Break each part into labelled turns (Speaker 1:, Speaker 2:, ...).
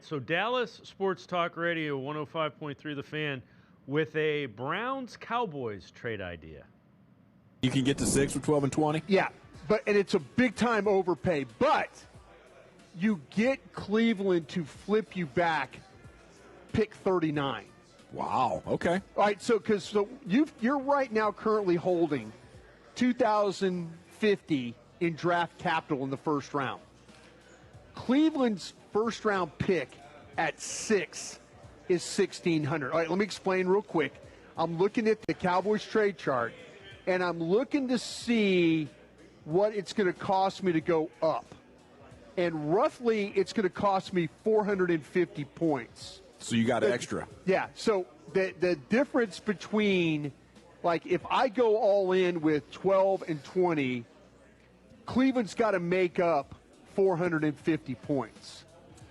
Speaker 1: So Dallas Sports Talk Radio 105.3 The Fan with a Browns-Cowboys trade idea.
Speaker 2: You can get to 6 with 12 and 20?
Speaker 3: Yeah, and it's a big-time overpay. But you get Cleveland to flip you back pick 39.
Speaker 2: Wow, okay.
Speaker 3: All right, so you're right now currently holding 2,050 in draft capital in the first round. Cleveland's first-round pick at 6 is 1,600. All right, let me explain real quick. I'm looking at the Cowboys trade chart, and I'm looking to see what it's going to cost me to go up. And roughly, it's going to cost me 450 points.
Speaker 2: So you got extra.
Speaker 3: Yeah, so the difference between, like, if I go all in with 12 and 20, Cleveland's got to make up 450 points.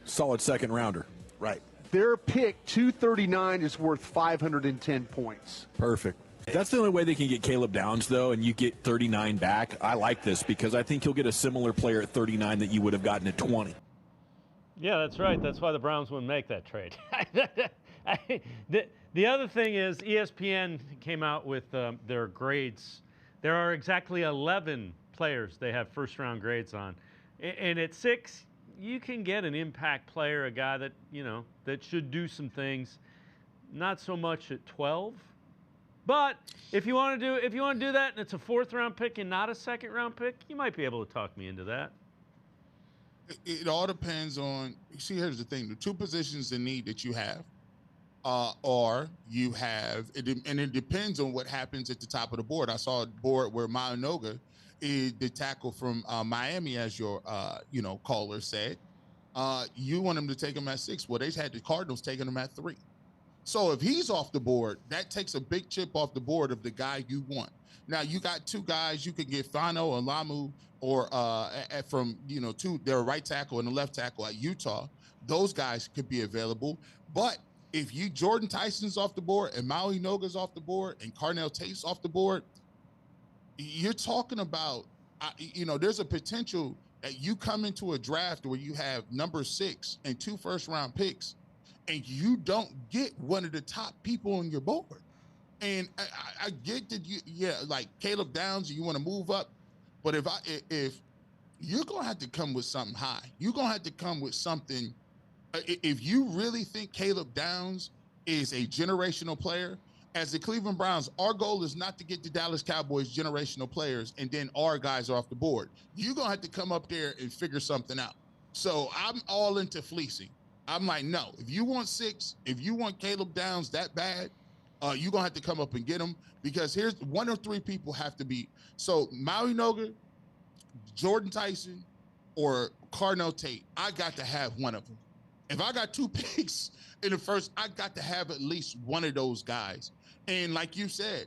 Speaker 2: Solid second rounder.
Speaker 3: Right. Their pick, 239, is worth 510 points.
Speaker 2: Perfect. That's the only way they can get Caleb Downs, though, and you get 39 back. I like this because I think you'll get a similar player at 39 that you would have gotten at 20.
Speaker 1: Yeah, that's right. That's why the Browns wouldn't make that trade. The other thing is ESPN came out with their grades. There are exactly 11 players they have first-round grades on. And at 6, you can get an impact player, a guy that, that should do some things. Not so much at 12. But if you want to do that and it's a 4th-round pick and not a 2nd-round pick, you might be able to talk me into that.
Speaker 4: It all depends on, see, here's the thing. The two positions in need that you have and it depends on what happens at the top of the board. I saw a board where Mayonoga is the tackle from Miami, as your, caller said. You want him to take him at 6. Well, they had the Cardinals taking him at 3. So if he's off the board, that takes a big chip off the board of the guy you want. Now, you got 2 guys. You can get Fano and Lamu or their right tackle and the left tackle at Utah. Those guys could be available. But if Jordan Tyson's off the board and Maui Noga's off the board and Carnell Tate's off the board, you're talking about, there's a potential that you come into a draft where you have number 6 and 2 first-round picks, and you don't get one of the top people on your board. And I get that like Caleb Downs, you want to move up, but if you're gonna have to come with something high, you're gonna have to come with something. If you really think Caleb Downs is a generational player, as the Cleveland Browns, our goal is not to get the Dallas Cowboys generational players and then our guys are off the board. You're gonna have to come up there and figure something out. So I'm all into fleecing. I'm like, no, if you want 6, if you want Caleb Downs that bad, you're going to have to come up and get him, because here's 1 or 3 people have to be. So Maui Noga, Jordan Tyson, or Carnell Tate, I got to have one of them. If I got 2 picks in the first, I got to have at least one of those guys. And like you said,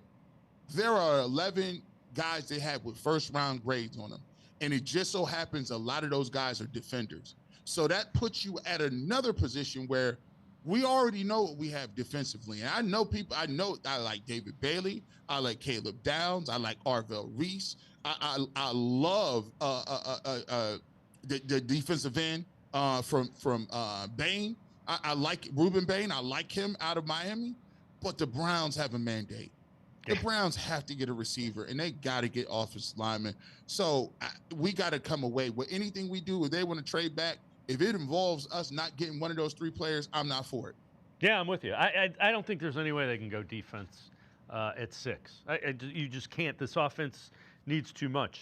Speaker 4: there are 11 guys they have with first-round grades on them. And it just so happens a lot of those guys are defenders. So that puts you at another position where we already know what we have defensively. And I know I like David Bailey. I like Caleb Downs. I like Arvell Reese. I love the defensive end from Bain. I like Reuben Bain. I like him out of Miami. But the Browns have a mandate. The Browns have to get a receiver, and they got to get offensive linemen. So we got to come away with anything we do. If they want to trade back, if it involves us not getting one of those 3 players, I'm not for it.
Speaker 1: Yeah, I'm with you. I don't think there's any way they can go defense at 6. You just can't. This offense needs too much.